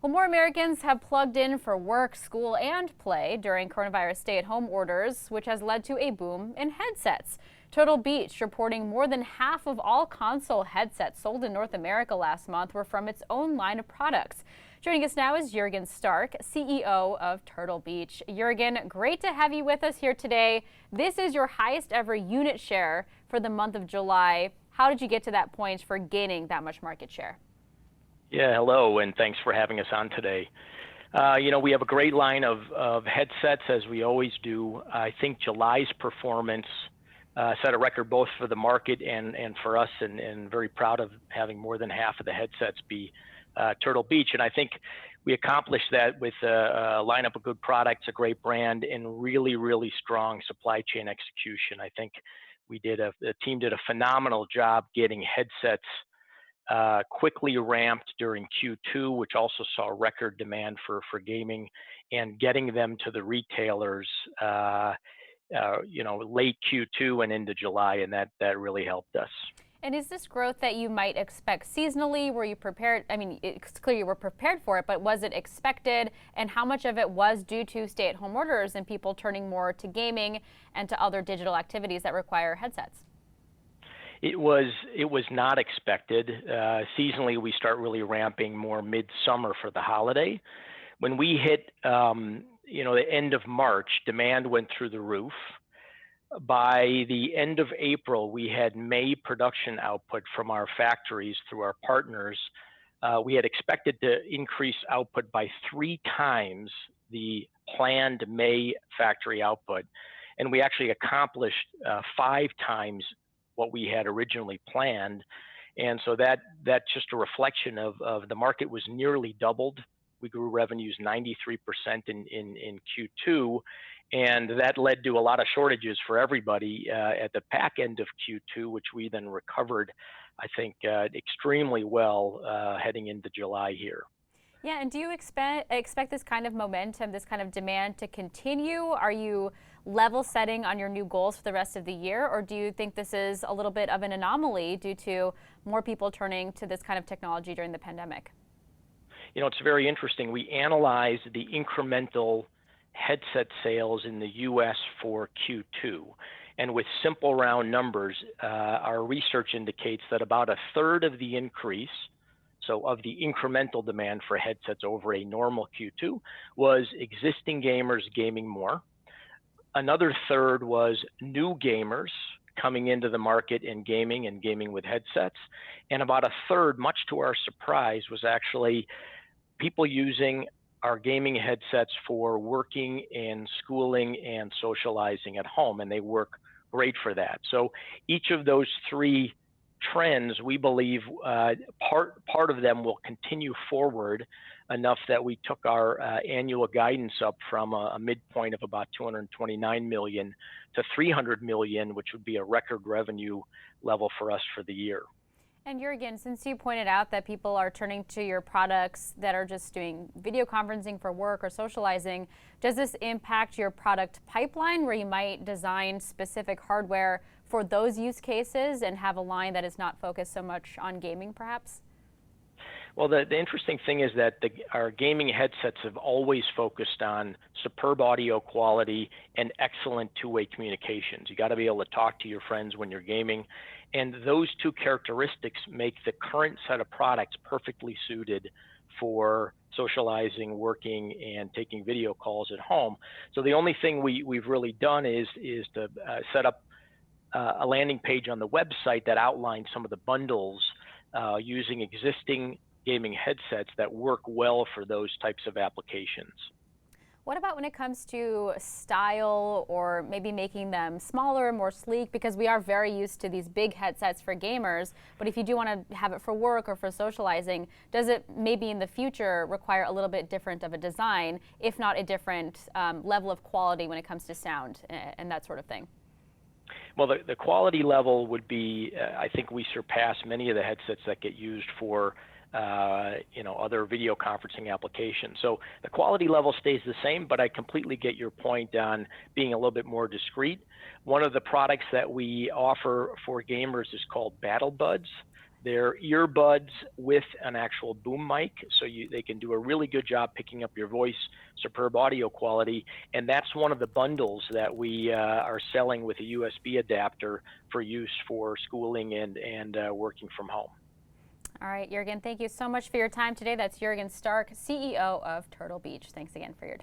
Well, more Americans have plugged in for work, school, and play during coronavirus stay-at-home orders, which has led to a boom in headsets. Turtle Beach reporting more than half of all console headsets sold in North America last month were from its own line of products. Joining us now is Juergen Stark, CEO of Turtle Beach. Juergen, great to have you with us here today. This is your highest ever unit share for the month of July. How did you get to that point for gaining that much market share? Yeah, hello, and thanks for having us on today. We have a great line of headsets, as we always do. I think July's performance set a record both for the market and for us, and very proud of having more than half of the headsets be Turtle Beach. And I think we accomplished that with a lineup of good products, a great brand, and really, really strong supply chain execution. I think the team did a phenomenal job getting headsets quickly ramped during Q2, which also saw record demand for gaming, and getting them to the retailers, late Q2 and into July, and that really helped us. And is this growth that you might expect seasonally? Were you prepared? I mean, it's clear you were prepared for it, but was it expected? And how much of it was due to stay-at-home orders and people turning more to gaming and to other digital activities that require headsets? It was not expected. Seasonally, we start really ramping more midsummer for the holiday. When we hit, the end of March, demand went through the roof. By the end of April, we had May production output from our factories through our partners. We had expected to increase output by 3 times the planned May factory output, and we actually accomplished 5 times what we had originally planned. And so that's just a reflection of the market was nearly doubled. We grew revenues 93% in Q2, and that led to a lot of shortages for everybody at the back end of Q2, which we then recovered, I think, extremely well heading into July here. Yeah, and do you expect this kind of momentum, this kind of demand to continue? Are you level setting on your new goals for the rest of the year, or do you think this is a little bit of an anomaly due to more people turning to this kind of technology during the pandemic? It's very interesting. We analyzed the incremental headset sales in the U.S. for Q2, and with simple round numbers, our research indicates that about a third of the increase, so of the incremental demand for headsets over a normal Q2, was existing gamers gaming more. Another third was new gamers coming into the market and gaming with headsets. And about a third, much to our surprise, was actually people using our gaming headsets for working and schooling and socializing at home, and they work great for that. So each of those 3 trends, we believe part of them will continue forward enough that we took our annual guidance up from a midpoint of about $229 million to $300 million, which would be a record revenue level for us for the year. And Juergen, since you pointed out that people are turning to your products that are just doing video conferencing for work or socializing, does this impact your product pipeline where you might design specific hardware for those use cases and have a line that is not focused so much on gaming, perhaps? Well, the interesting thing is that our gaming headsets have always focused on superb audio quality and excellent two-way communications. You got to be able to talk to your friends when you're gaming, and those 2 characteristics make the current set of products perfectly suited for socializing, working, and taking video calls at home. So the only thing we've really done is to set up a landing page on the website that outlines some of the bundles using existing gaming headsets that work well for those types of applications. What about when it comes to style, or maybe making them smaller, more sleek? Because we are very used to these big headsets for gamers, but if you do want to have it for work or for socializing, does it maybe in the future require a little bit different of a design, if not a different level of quality when it comes to sound and that sort of thing? Well, the quality level would be, I think we surpass many of the headsets that get used for other video conferencing applications. So the quality level stays the same, but I completely get your point on being a little bit more discreet. One of the products that we offer for gamers is called Battle Buds. They're earbuds with an actual boom mic, so they can do a really good job picking up your voice, superb audio quality, and that's one of the bundles that we are selling with a USB adapter for use for schooling and working from home. All right, Juergen, thank you so much for your time today. That's Juergen Stark, CEO of Turtle Beach. Thanks again for your time.